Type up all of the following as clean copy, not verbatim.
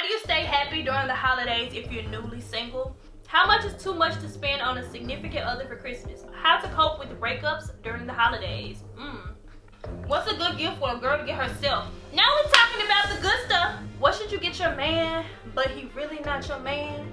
do you stay happy during the holidays if you're newly single? How much is too much to spend on a significant other for Christmas? How to cope with breakups during the holidays? What's a good gift for a girl to get herself? Now we're talking about the good stuff. What should you get your man, but he really not your man,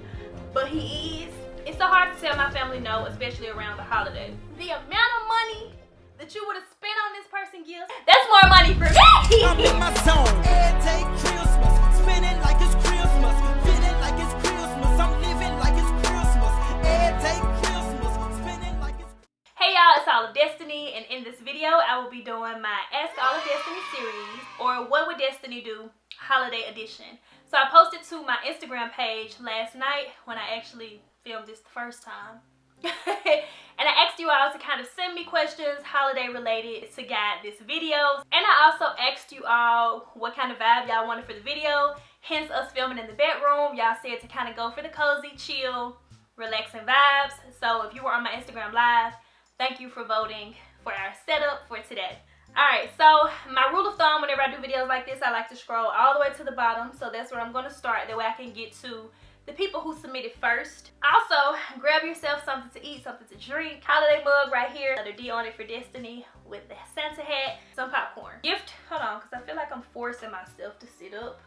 but he is? It's so hard to tell my family no, especially around the holiday. The amount of money that you would have spent on this person gifts, that's more money for me. I'm in my zone. Every day Christmas, spinning like it's Christmas, feeling like it's Christmas. I'm living like it's Christmas. Every day Christmas, spinning like it's. Hey y'all, it's Allofdestiny, and in this video, I will be doing my Ask Allofdestiny series, or What Would Destiny Do Holiday Edition. So I posted to my Instagram page last night when I actually filmed this the first time. And I asked you all to kind of send me questions holiday related to guide this video. And I also asked you all what kind of vibe y'all wanted for the video. Hence us filming in the bedroom. Y'all said to kind of go for the cozy, chill, relaxing vibes. So if you were on my Instagram live, thank you for voting for our setup for today. Alright, so my rule of thumb whenever I do videos like this, I like to scroll all the way to the bottom. So that's where I'm going to start. That way I can get to the people who submitted first. Also, grab yourself something to eat, something to drink. Holiday mug right here. Letter D on it for Destiny with the Santa hat. Some popcorn. Gift, hold on, because I feel like I'm forcing myself to sit up.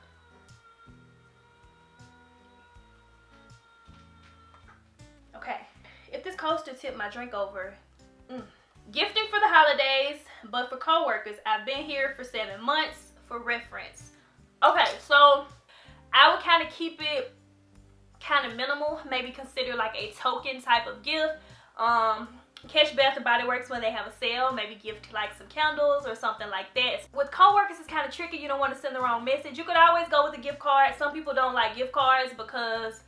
Okay, if this coaster tipped my drink over. Gifting for the holidays, but for co-workers. I've been here for 7 months for reference. Okay, so I would kind of keep it kind of minimal, maybe consider like a token type of gift. Catch Bath and Body Works when they have a sale, maybe gift like some candles or something like that. With co-workers, it's kind of tricky. You don't want to send the wrong message. You could always go with a gift card. Some people don't like gift cards because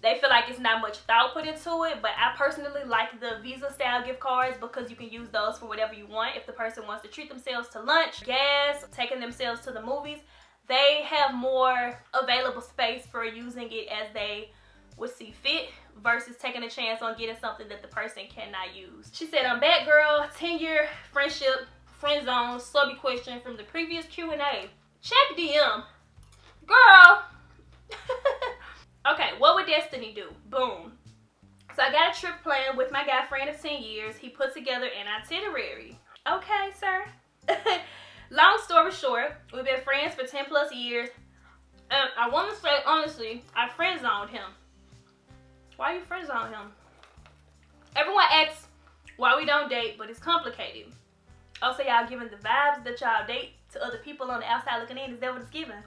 they feel like it's not much thought put into it, but I personally like the Visa style gift cards because you can use those for whatever you want. If the person wants to treat themselves to lunch, gas, taking themselves to the movies, they have more available space for using it as they would see fit versus taking a chance on getting something that the person cannot use. She said, I'm back, girl. 10-year friendship, friend zone, subby question from the previous Q&A. Check DM. Girl. Okay, what would Destiny do? Boom. So I got a trip planned with my guy friend of 10 years. He put together an itinerary. Okay, sir. Long story short, we've been friends for 10 plus years. And I want to say, honestly, I friend zoned him. Why you friend zone him? Everyone asks why we don't date, but it's complicated. Oh, so y'all giving the vibes that y'all date to other people on the outside looking in? Is that what it's giving?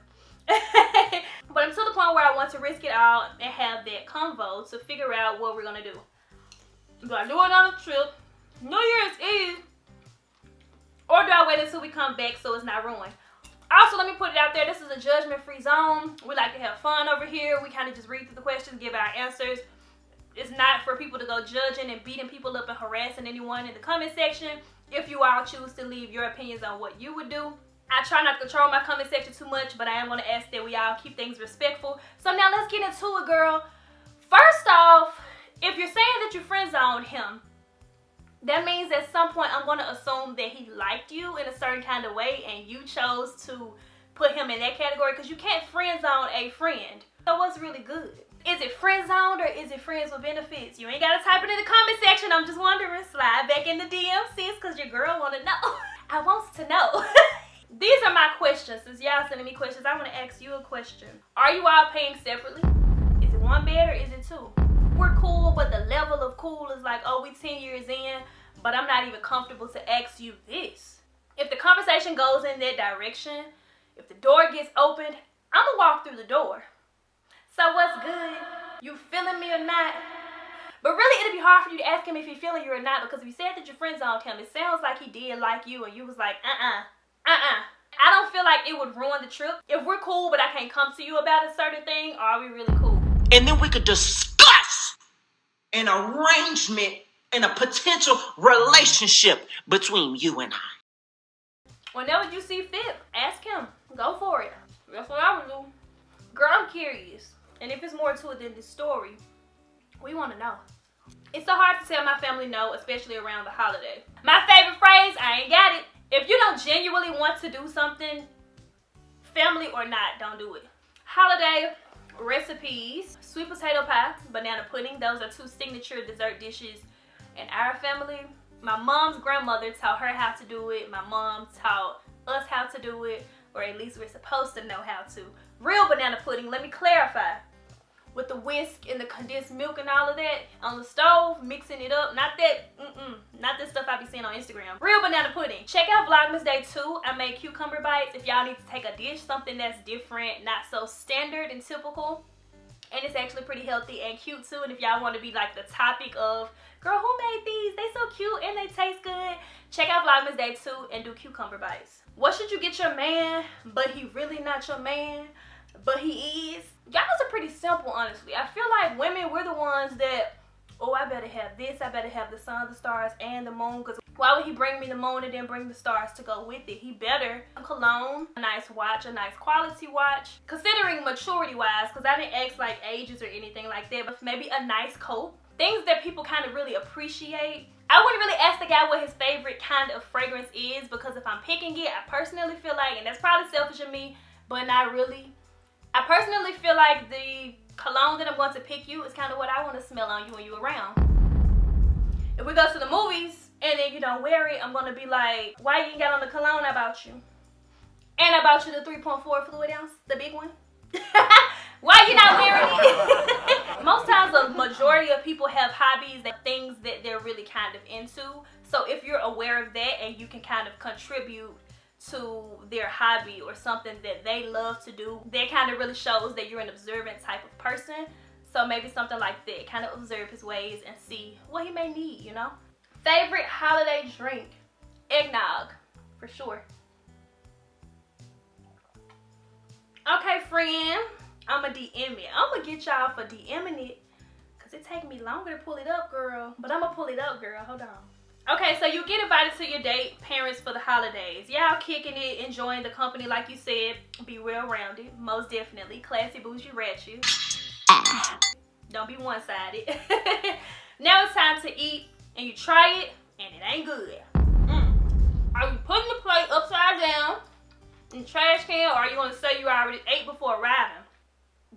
But I'm to the point where I want to risk it all and have that convo to figure out what we're gonna do. Do I do it on a trip, New Year's Eve, or do I wait until we come back so it's not ruined? Also, let me put it out there, this is a judgment-free zone. We like to have fun over here. We kind of just read through the questions, give our answers. It's not for people to go judging and beating people up and harassing anyone in the comment section. If you all choose to leave your opinions on what you would do. I try not to control my comment section too much, but I am going to ask that we all keep things respectful. So now let's get into it, girl. First off, if you're saying that you friend zoned him, that means at some point I'm going to assume that he liked you in a certain kind of way and you chose to put him in that category because you can't friend zone a friend. So what's really good? Is it friend zoned or is it friends with benefits? You ain't got to type it in the comment section. I'm just wondering. Slide back in the DM, sis, because your girl want to know. I want to know. These are my questions. Since y'all sending me questions, I want to ask you a question. Are you all paying separately? Is it one bed or is it two? We're cool, but the level of cool is like, oh, we 10 years in, but I'm not even comfortable to ask you this. If the conversation goes in that direction, if the door gets opened, I'm gonna walk through the door. So what's good? You feeling me or not? But really, it'd be hard for you to ask him if he's feeling you or not, because if you said that your friend zoned him, it sounds like he did like you and you was like, I don't feel like it would ruin the trip. If we're cool, but I can't come to you about a certain thing, are we really cool? And then we could discuss an arrangement and a potential relationship between you and I. Whenever you see fit, ask him. Go for it. That's what I would do. Girl, I'm curious. And if it's more to it than this story, we want to know. It's so hard to tell my family no, especially around the holiday. My favorite phrase, I ain't got it. If you don't genuinely want to do something, family or not, don't do it. Holiday, recipes. Sweet potato pie, banana pudding. Those are 2 signature dessert dishes in our family. My mom's grandmother taught her how to do it. My mom taught us how to do it, or at least we're supposed to know how to. Real banana pudding, let me clarify. With the whisk and the condensed milk and all of that on the stove, mixing it up. Not this stuff I be seeing on Instagram. Real banana pudding. Check out Vlogmas Day 2. I made cucumber bites. If y'all need to take a dish, something that's different, not so standard and typical. And it's actually pretty healthy and cute too. And if y'all want to be like the topic of, girl, who made these? They so cute and they taste good. Check out Vlogmas Day 2 and do cucumber bites. What should you get your man, but he really not your man, but he is? Y'all are pretty simple, honestly. I feel like women, we're the ones that, oh, I better have this. I better have the sun, the stars, and the moon. Because why would he bring me the moon and then bring the stars to go with it? He better a cologne, a nice watch, a nice quality watch. Considering maturity-wise, because I didn't ask like ages or anything like that, but maybe a nice coat. Things that people kind of really appreciate. I wouldn't really ask the guy what his favorite kind of fragrance is, because if I'm picking it, I personally feel like, and that's probably selfish of me, but not really. I personally feel like the cologne that I'm going to pick you is kind of what I want to smell on you when you're around. If we go to the movies and then you don't wear it, I'm going to be like, why you ain't got on the cologne I bought you? And I bought you the 3.4 fluid ounce, the big one. Why you not wearing it? Most times the majority of people have hobbies, that things that they're really kind of into. So if you're aware of that and you can kind of contribute to their hobby or something that they love to do, that kind of really shows that you're an observant type of person. So maybe something like that, kind of observe his ways and see what he may need, you know? Favorite holiday drink? Eggnog, for sure. Okay, friend, I'ma DM it. I'ma get y'all for DMing it, cause it take me longer to pull it up, girl. But I'ma pull it up, girl, hold on. Okay, so you get invited to your date parents for the holidays. Y'all kicking it, enjoying the company like you said. Be well-rounded, most definitely. Classy, bougie, ratchet. Don't be one-sided. Now it's time to eat, and you try it, and it ain't good. Are you putting the plate upside down in the trash can, or are you gonna say you already ate before arriving?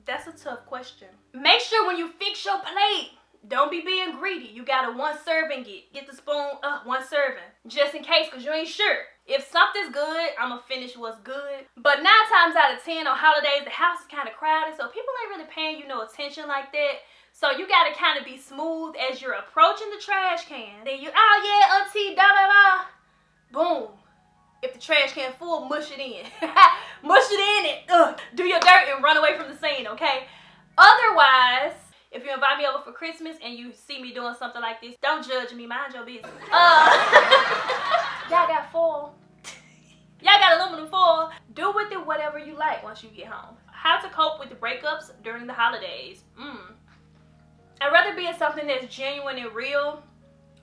That's a tough question. Make sure when you fix your plate, don't be being greedy. You gotta one serving it. Get the spoon, one serving. Just in case, because you ain't sure. If something's good, I'ma finish what's good. But 9 times out of 10 on holidays, the house is kind of crowded, so people ain't really paying you no attention like that. So you gotta kind of be smooth as you're approaching the trash can. Then you, oh yeah, auntie, da-da-da. Boom. If the trash can full, mush it in. Mush it in and do your dirt and run away from the scene, okay? Otherwise, if you invite me over for Christmas and you see me doing something like this, don't judge me, mind your business. Y'all got foil. Y'all got aluminum foil. Do with it whatever you like once you get home. How to cope with the breakups during the holidays. I'd rather be in something that's genuine and real,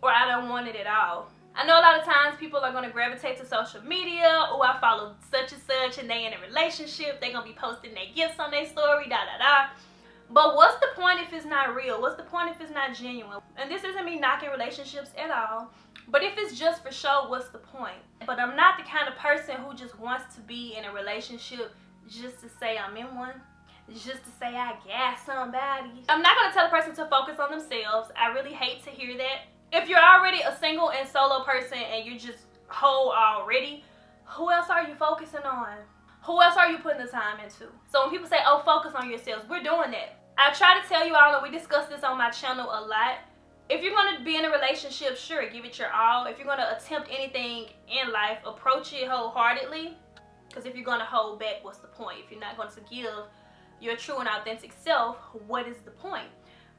or I don't want it at all. I know a lot of times people are going to gravitate to social media. Oh, I follow such and such and they in a relationship. They're going to be posting their gifts on their story, da-da-da. But what's the point if it's not real? What's the point if it's not genuine? And this isn't me knocking relationships at all. But if it's just for show, what's the point? But I'm not the kind of person who just wants to be in a relationship just to say I'm in one. Just to say I got somebody. I'm not going to tell a person to focus on themselves. I really hate to hear that. If you're already a single and solo person and you're just whole already, who else are you focusing on? Who else are you putting the time into? So when people say, oh, focus on yourselves, we're doing that. I try to tell you all, and we discuss this on my channel a lot. If you're going to be in a relationship, sure, give it your all. If you're going to attempt anything in life, approach it wholeheartedly. Because if you're going to hold back, what's the point? If you're not going to give your true and authentic self, what is the point?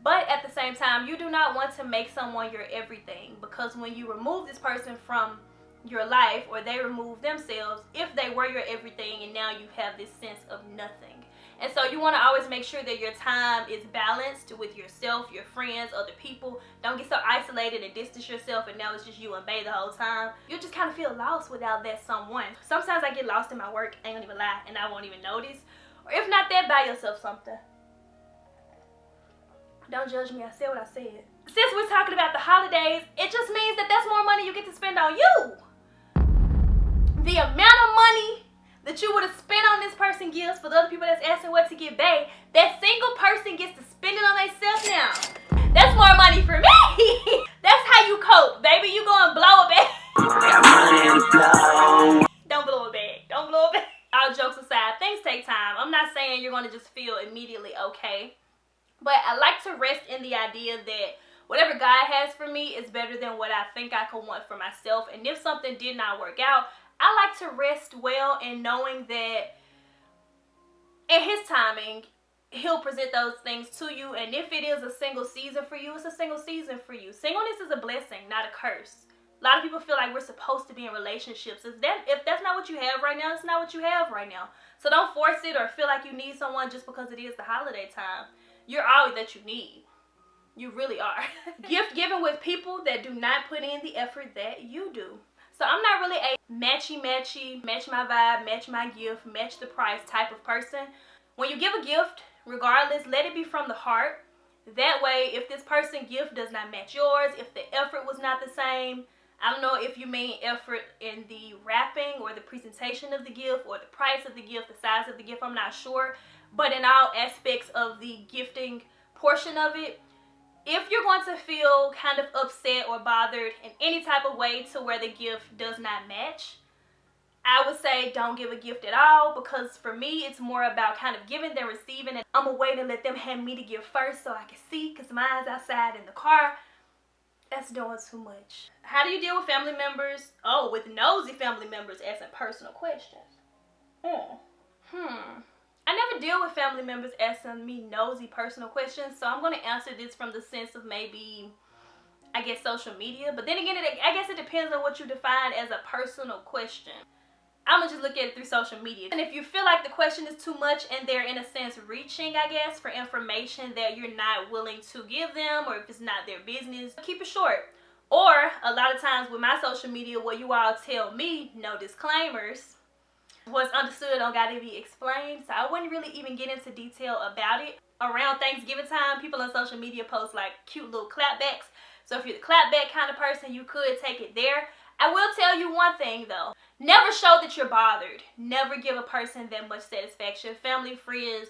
But at the same time, you do not want to make someone your everything, because when you remove this person from your life, or they remove themselves, if they were your everything and now you have this sense of nothing. And so you want to always make sure that your time is balanced with yourself, your friends, other people. Don't get so isolated and distance yourself and now it's just you and Bae the whole time. You'll just kind of feel lost without that someone. Sometimes I get lost in my work, I ain't gonna even lie, and I won't even notice. Or if not that, buy yourself something. Don't judge me, I said what I said. Since we're talking about the holidays, it just means that that's more money you get to spend on you. The amount of money that you would have spent on this person gifts for the other people that's asking what to get bae, that single person gets to spend it on themselves now. That's more money for me. That's how you cope, baby. You gonna blow a bag. Don't blow a bag. Don't blow a bag. All jokes aside, things take time. I'm not saying you're gonna just feel immediately okay. But I like to rest in the idea that whatever God has for me is better than what I think I could want for myself. And if something did not work out, I like to rest well in knowing that in his timing, he'll present those things to you. And if it is a single season for you, it's a single season for you. Singleness is a blessing, not a curse. A lot of people feel like we're supposed to be in relationships. If that's not what you have right now, it's not what you have right now. So don't force it or feel like you need someone just because it is the holiday time. You're all that you need. You really are. Gift giving with people that do not put in the effort that you do. So I'm not really a matchy, match my vibe, match my gift, match the price type of person. When you give a gift, regardless, let it be from the heart. That way, if this person's gift does not match yours, if the effort was not the same, I don't know if you mean effort in the wrapping or the presentation of the gift or the price of the gift, the size of the gift, I'm not sure. But in all aspects of the gifting portion of it, if you're going to feel kind of upset or bothered in any type of way to where the gift does not match, I would say don't give a gift at all, because for me, it's more about kind of giving than receiving. And I'm going to wait and let them hand me the gift first so I can see, because mine's outside in the car. That's doing too much. How do you deal with family members? Oh, with nosy family members asking personal questions. I never deal with family members asking me nosy personal questions, so I'm going to answer this from the sense of maybe, I guess, social media. But then again, I guess it depends on what you define as a personal question. I'm going to just look at it through social media. And if you feel like the question is too much and they're in a sense reaching, I guess, for information that you're not willing to give them, or if it's not their business, keep it short. Or a lot of times with my social media, where you all tell me no disclaimers, what's understood don't gotta be explained. So I wouldn't really even get into detail about it. Around Thanksgiving time, people on social media post like cute little clapbacks. So if you're the clapback kind of person, you could take it there. I will tell you one thing though. Never show that you're bothered. Never give a person that much satisfaction. Family, friends,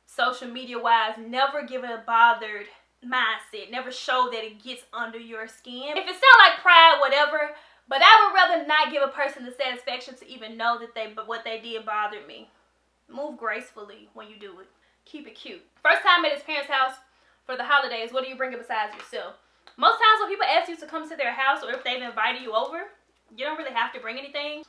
social media wise, never give it a bothered mindset. Never show that it gets under your skin. If it sounds like pride, whatever, but I would rather not give a person the satisfaction to even know that what they did bothered me. Move gracefully when you do it. Keep it cute. First time at his parents' house for the holidays, what do you bring besides yourself? Most times when people ask you to come to their house, or if they've invited you over, you don't really have to bring anything.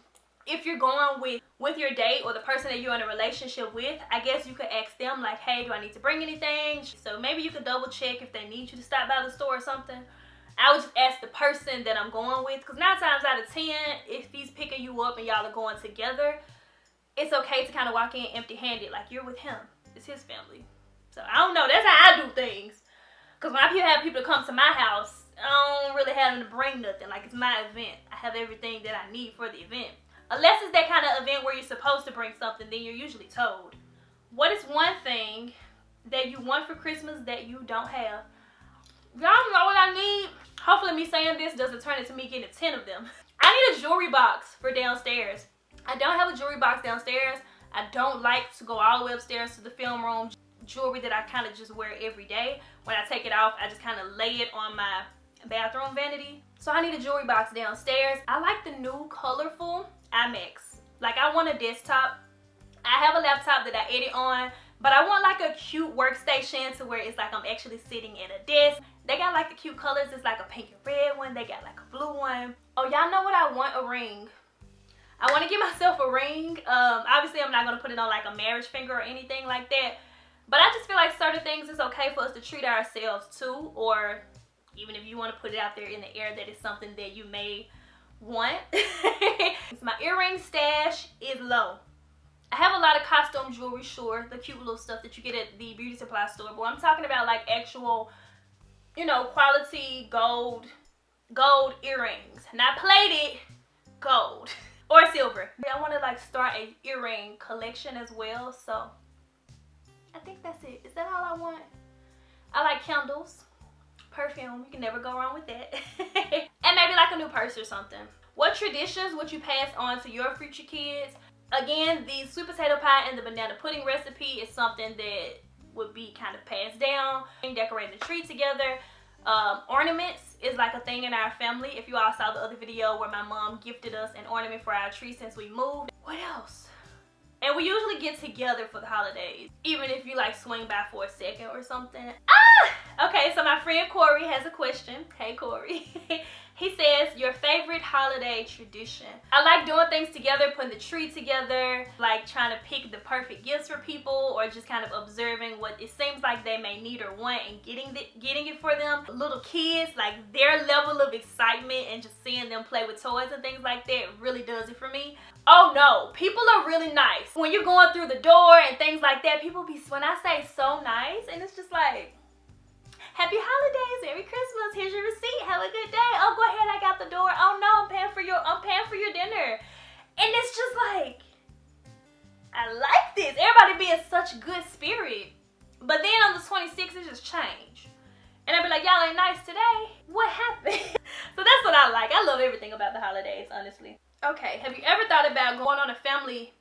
If you're going with your date or the person that you're in a relationship with, I guess you could ask them like, hey, do I need to bring anything? So maybe you could double check if they need you to stop by the store or something. I would just ask the person that I'm going with, because 9 times out of 10, if he's picking you up and y'all are going together, it's okay to kind of walk in empty-handed, like you're with him. It's his family. So I don't know, that's how I do things. Because when I have people come to my house, I don't really have them to bring nothing. Like, it's my event. I have everything that I need for the event. Unless it's that kind of event where you're supposed to bring something, then you're usually told. What is one thing that you want for Christmas that you don't have? Y'all know what I need? Hopefully me saying this doesn't turn into me getting 10 of them. I need a jewelry box for downstairs. I don't have a jewelry box downstairs. I don't like to go all the way upstairs to the film room. Jewelry that I kind of just wear every day. When I take it off, I just kind of lay it on my bathroom vanity. So I need a jewelry box downstairs. I like the new colorful iMacs. Like, I want a desktop. I have a laptop that I edit on, but I want like a cute workstation to where it's like I'm actually sitting at a desk. They got like the cute colors. It's like a pink and red one. They got like a blue one. Oh, y'all know what I want? A ring. I want to get myself a ring. Obviously, I'm not going to put it on like a marriage finger or anything like that. But I just feel like certain things it's okay for us to treat ourselves to, or even if you want to put it out there in the air that it's something that you may want. My earring stash is low. I have a lot of costume jewelry, sure, the cute little stuff that you get at the beauty supply store, but I'm talking about like actual, you know, quality gold earrings. Not plated, gold or silver. I want to like start a earring collection as well, so I think that's it. Is that all I want? I like candles, perfume. You can never go wrong with that. And maybe like a new purse or something. What traditions would you pass on to your future kids? Again, the sweet potato pie and the banana pudding recipe is something that would be kind of passed down. Decorating the tree together. Ornaments is like a thing in our family. If you all saw the other video where my mom gifted us an ornament for our tree since we moved. What else? And we usually get together for the holidays, even if you like swing by for a second or something. Okay, so my friend Corey has a question. Hey Corey. He says, your favorite holiday tradition? I like doing things together, putting the tree together, like trying to pick the perfect gifts for people, or just kind of observing what it seems like they may need or want and getting it for them. Little kids, like their level of excitement and just seeing them play with toys and things like that really does it for me. Oh no, people are really nice. When you're going through the door and things like that, people be, when I say so nice, and it's just like, happy holidays, Merry Christmas, here's your receipt, have a good day. Oh, go ahead, I got the door. Oh no, I'm paying for your dinner. And it's just like, I like this. Everybody be in such good spirit. But then on the 26th, it just changed. And I'd be like, y'all ain't nice today. What happened? So that's what I like. I love everything about the holidays, honestly. Okay, have you ever thought about going on a family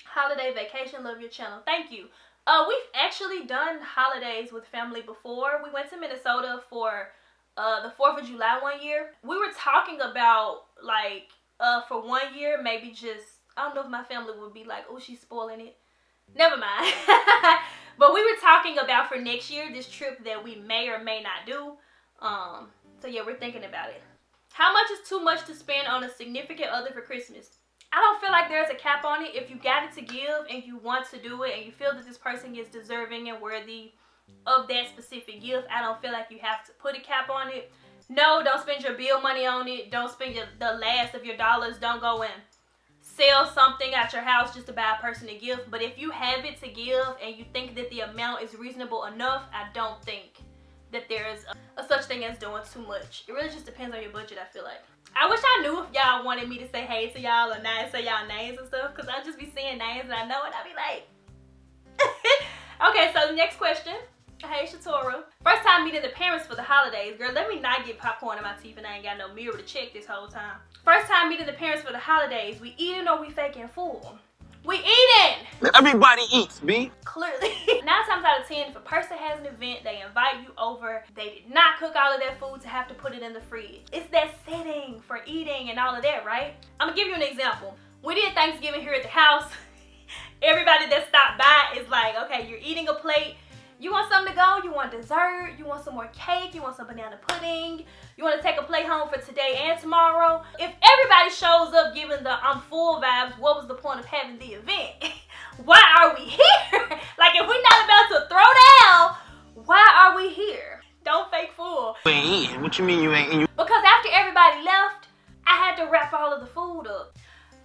holiday vacation? Love your channel. Thank you. We've actually done holidays with family before. We went to Minnesota for the 4th of July one year. We were talking about, like, for 1 year, maybe just, I don't know if my family would be like, oh, she's spoiling it. Never mind. But we were talking about for next year, this trip that we may or may not do. So yeah, we're thinking about it. How much is too much to spend on a significant other for Christmas? I don't feel like there's a cap on it. If you got it to give and you want to do it and you feel that this person is deserving and worthy of that specific gift, I don't feel like you have to put a cap on it. No, don't spend your bill money on it. Don't spend the last of your dollars. Don't go and sell something at your house just to buy a person a gift. But if you have it to give and you think that the amount is reasonable enough, I don't think that there is a such thing as doing too much. It really just depends on your budget, I feel like. I wish I knew if y'all wanted me to say hey to y'all or not say y'all names and stuff, because I just be seeing names and I know it, I be like. Okay, so the next question. Hey, ᶫᵒᵒᵦ. First time meeting the parents for the holidays. Girl, let me not get popcorn in my teeth and I ain't got no mirror to check this whole time. First time meeting the parents for the holidays. We eating or we faking full? We eating! Everybody eats, B. Clearly. 9 times out of 10, if a person has an event, they invite you over, they did not cook all of their food to have to put it in the fridge. It's that setting for eating and all of that, right? I'm gonna give you an example. We did Thanksgiving here at the house. Everybody that stopped by is like, okay, you're eating a plate. You want something to go? You want dessert? You want some more cake? You want some banana pudding? You want to take a plate home for today and tomorrow? If everybody shows up giving the I'm full vibes, what was the point of having the event? Why are we here? Like, if we're not about to throw down, why are we here? Don't fake fool. You ain't eating. What you mean you ain't eating? Because after everybody left, I had to wrap all of the food up.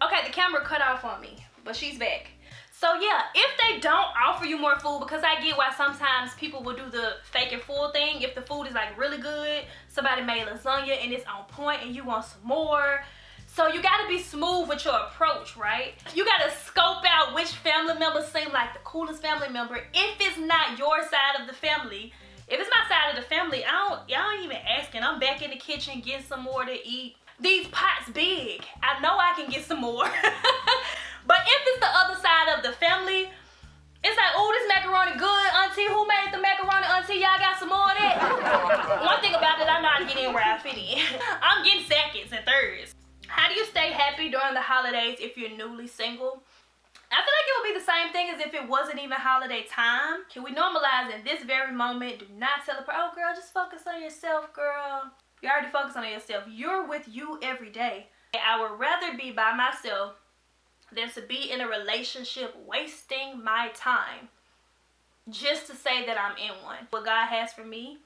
Okay, the camera cut off on me, but she's back. So yeah, if they don't offer you more food, because I get why sometimes people will do the fake and full thing. If the food is like really good, somebody made lasagna and it's on point and you want some more. So you gotta be smooth with your approach, right? You gotta scope out which family members seem like the coolest family member. If it's not your side of the family, if it's my side of the family, y'all ain't even asking. I'm back in the kitchen getting some more to eat. These pots big. I know I can get some more. But if it's the other side of the family, it's like, oh, this macaroni good, auntie. Who made the macaroni, auntie? Y'all got some more of that? One thing about it, I'm not getting where I fit in. I'm getting seconds and thirds. How do you stay happy during the holidays if you're newly single? I feel like it would be the same thing as if it wasn't even holiday time. Can we normalize in this very moment? Do not celebrate. Oh, girl, just focus on yourself, girl. You already focus on yourself. You're with you every day. I would rather be by myself than to be in a relationship wasting my time just to say that I'm in one. What God has for me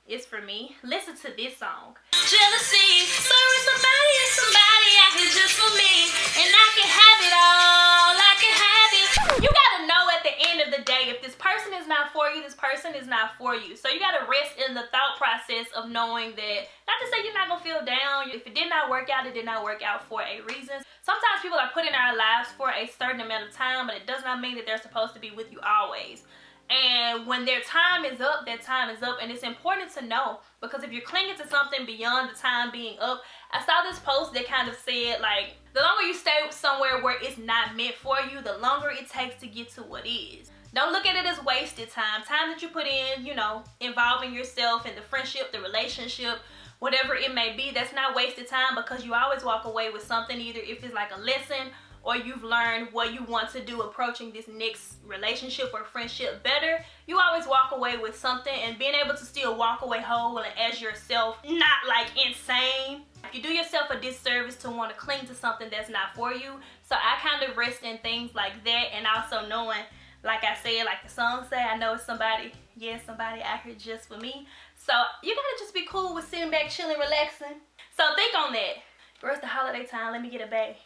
is for me. Listen to this song. Jealousy, sorry, somebody is somebody out here just for me, and I can have it all, I can have it. You gotta know at the end of the day, if this person is not for you, this person is not for you. So you gotta rest in the thought process of knowing that, not to say you're not gonna feel down. If it did not work out, it did not work out for a reason. Sometimes people are put in our lives for a certain amount of time, but it does not mean that they're supposed to be with you always. And when their time is up, their time is up. And it's important to know, because if you're clinging to something beyond the time being up, I saw this post that kind of said, like, the longer you stay somewhere where it's not meant for you, the longer it takes to get to what is. Don't look at it as wasted time. Time that you put in, you know, involving yourself in the friendship, the relationship, whatever it may be, that's not wasted time, because you always walk away with something, either if it's like a lesson or you've learned what you want to do approaching this next relationship or friendship better. You always walk away with something, and being able to still walk away whole and as yourself, not like insane. You do yourself a disservice to want to cling to something that's not for you. So I kind of rest in things like that, and also knowing, like I said, like the song say, I know it's somebody, yeah, somebody out here just for me. So you gotta just be cool with sitting back, chilling, relaxing. So think on that. Girl, it's the holiday time, let me get a bag.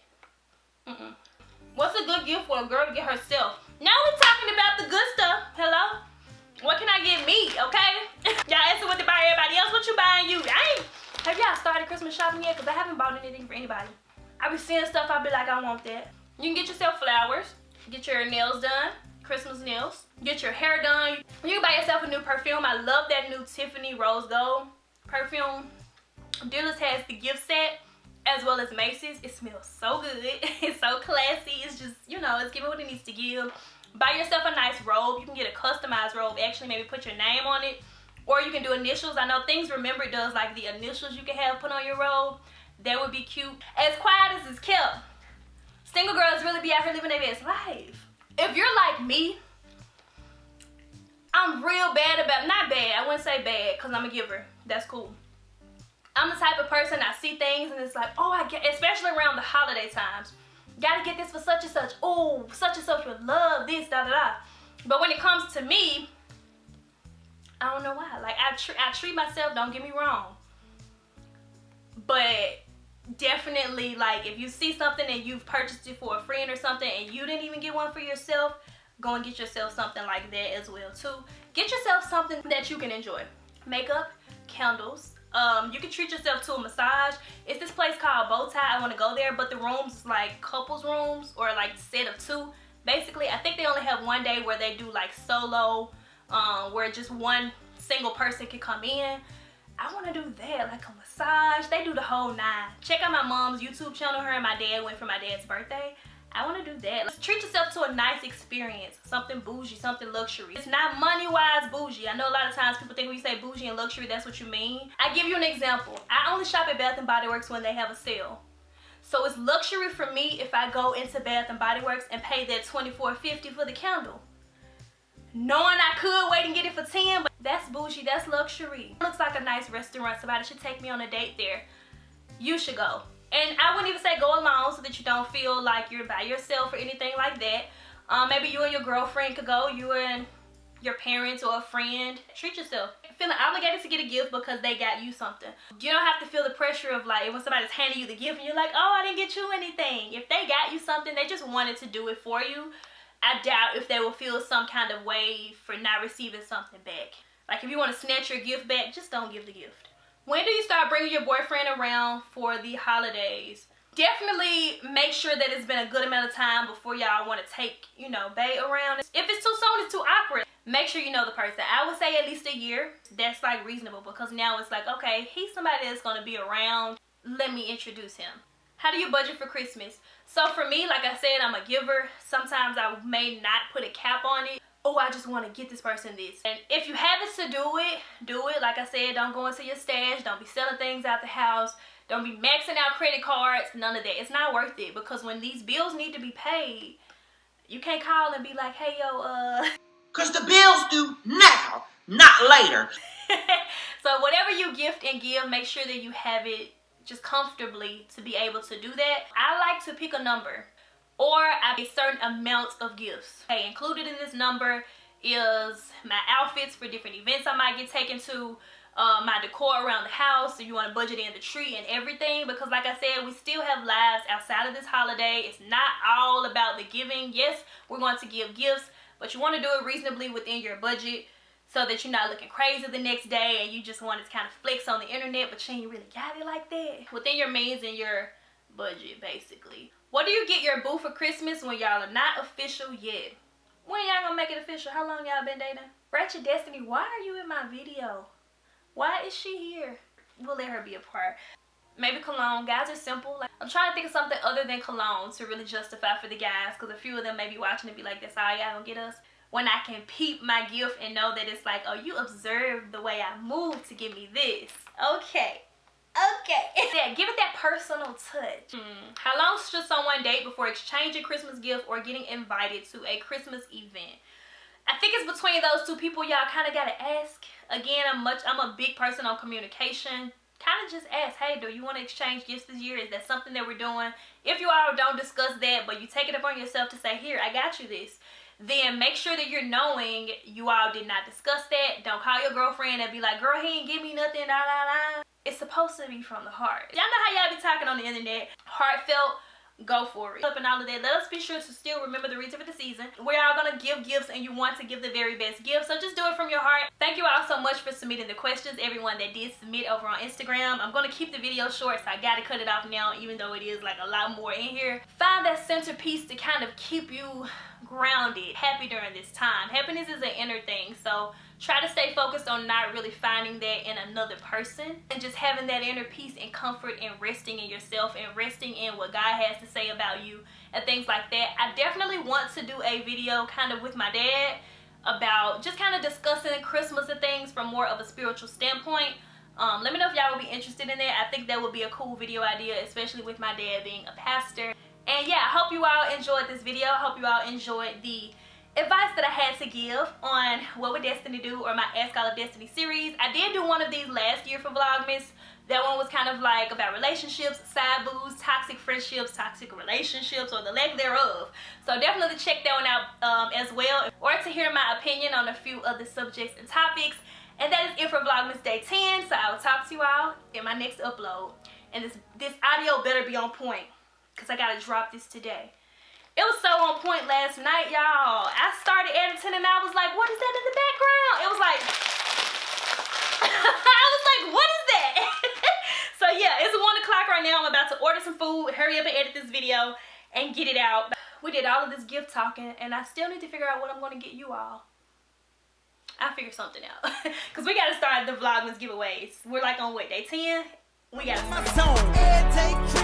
What's a good gift for a girl to get herself? Now we're talking about the good stuff. Hello? What can I get me, okay? Y'all asking what to buy everybody else. What you buying you? Have y'all started Christmas shopping yet? Because I haven't bought anything for anybody. I be seeing stuff, I be like, I want that. You can get yourself flowers. Get your nails done. Christmas nails. Get your hair done. You can buy yourself a new perfume. I love that new Tiffany Rose Gold perfume. Dillard's has the gift set, as well as Macy's. It smells so good. It's so classy. It's just, you know, it's giving what it needs to give. Buy yourself a nice robe. You can get a customized robe. Actually, maybe put your name on it. Or you can do initials. I know Things Remember does like the initials you can have put on your robe. That would be cute. As quiet as it's kept, single girls really be out here living their best life. If you're like me, I'm real bad about, not bad, I wouldn't say bad, because I'm a giver. That's cool. I'm the type of person, I see things and it's like, oh, I get, especially around the holiday times, gotta get this for such and such. Oh, such and such would love this, da da da. But when it comes to me, I don't know why. Like, I treat myself, don't get me wrong. But definitely, like, if you see something and you've purchased it for a friend or something and you didn't even get one for yourself, go and get yourself something like that as well too. Get yourself something that you can enjoy. Makeup, candles. You can treat yourself to a massage. It's this place called Bow Tie. I want to go there, but the rooms is like couples rooms, or like set of two. Basically, I think they only have one day where they do like solo, where just one single person can come in. I want to do that, like a massage. They do the whole nine. Check out my mom's YouTube channel. Her and my dad went for my dad's birthday. I want to do that. Let's treat yourself to a nice experience. Something bougie, something luxury. It's not money-wise bougie. I know a lot of times people think when you say bougie and luxury, that's what you mean. I give you an example. I only shop at Bath & Body Works when they have a sale. So it's luxury for me if I go into Bath & Body Works and pay that $24.50 for the candle. Knowing I could wait and get it for $10, but that's bougie, that's luxury. It looks like a nice restaurant. Somebody should take me on a date there. You should go. And I wouldn't even say go alone so that you don't feel like you're by yourself or anything like that. Maybe you and your girlfriend could go, you and your parents or a friend. Treat yourself. Feeling obligated to get a gift because they got you something. You don't have to feel the pressure of like when somebody's handing you the gift and you're like, oh, I didn't get you anything. If they got you something, they just wanted to do it for you. I doubt if they will feel some kind of way for not receiving something back. Like if you want to snatch your gift back, just don't give the gift. When do you start bringing your boyfriend around for the holidays? Definitely make sure that it's been a good amount of time before y'all want to take, you know, bae around. If it's too soon, it's too awkward. Make sure you know the person. I would say at least a year. That's like reasonable, because now it's like, okay, he's somebody that's going to be around. Let me introduce him. How do you budget for Christmas? So for me, like I said, I'm a giver. Sometimes I may not put a cap on it. Oh, I just want to get this person this. And if you have it to do it, do it. Like I said, don't go into your stash. Don't be selling things out the house. Don't be maxing out credit cards. None of that. It's not worth it, because when these bills need to be paid, you can't call and be like, hey, yo, Because the bills due now, not later. So whatever you gift and give, make sure that you have it just comfortably to be able to do that. I like to pick a number, or a certain amount of gifts. Okay, included in this number is my outfits for different events I might get taken to, my decor around the house, so you want to budget in the tree and everything, because like I said, we still have lives outside of this holiday. It's not all about the giving. Yes, we're going to give gifts, but you want to do it reasonably within your budget, so that you're not looking crazy the next day and you just want to kind of flex on the internet, but you ain't really got it like that. Within your means and your budget, basically. What do you get your boo for Christmas when y'all are not official yet? When y'all gonna make it official? How long y'all been dating? WWDD, why are you in my video? Why is she here? We'll let her be a part. Maybe cologne. Guys are simple. Like, I'm trying to think of something other than cologne to really justify for the guys, because a few of them may be watching and be like, that's all y'all gonna get us. When I can peep my gift and know that it's like, oh, you observed the way I moved to give me this. Okay. Yeah, give it that personal touch. How long should someone date before exchanging Christmas gift or getting invited to a Christmas event? I think it's between those two people. Y'all kind of gotta ask. Again, I'm a big person on communication. Kind of just ask, hey, do you want to exchange gifts this year? Is that something that we're doing? If you all don't discuss that, but you take it upon yourself to say, here, I got you this, then make sure that you're knowing you all did not discuss that. Don't call your girlfriend and be like, girl, he ain't give me nothing, la la la. It's supposed to be from the heart. Y'all know how y'all be talking on the internet. Heartfelt, go for it. Up and all of that. Let us be sure to still remember the reason for the season. We're all gonna give gifts and you want to give the very best gift. So just do it from your heart. Thank you all so much for submitting the questions. Everyone that did submit over on Instagram. I'm gonna keep the video short, so I gotta cut it off now, even though it is like a lot more in here. Find that centerpiece to kind of keep you grounded, happy during this time. Happiness is an inner thing, so try to stay focused on not really finding that in another person and just having that inner peace and comfort and resting in yourself and resting in what God has to say about you and things like that. I definitely want to do a video kind of with my dad about just kind of discussing Christmas and things from more of a spiritual standpoint. Let me know if y'all would be interested in that. I think that would be a cool video idea, especially with my dad being a pastor. And yeah, I hope you all enjoyed this video. I hope you all enjoyed the advice that I had to give on What Would Destiny Do, or my Ask Allofdestiny series. I did do one of these last year for Vlogmas. That one was kind of like about relationships, side boos, toxic friendships, toxic relationships, or the lack thereof. So definitely check that one out as well, or to hear my opinion on a few other subjects and topics. And that is it for Vlogmas Day 10. So I will talk to you all in my next upload. And this audio better be on point, because I gotta drop this today. It was so on point last night, y'all. I started editing and I was like, what is that in the background? It was like, I was like, what is that? So yeah, it's 1 o'clock right now. I'm about to order some food, hurry up and edit this video and get it out. We did all of this gift talking and I still need to figure out what I'm gonna get you all. I'll figure something out. Cause we gotta start the Vlogmas giveaways. We're like on what, day 10? We gotta start.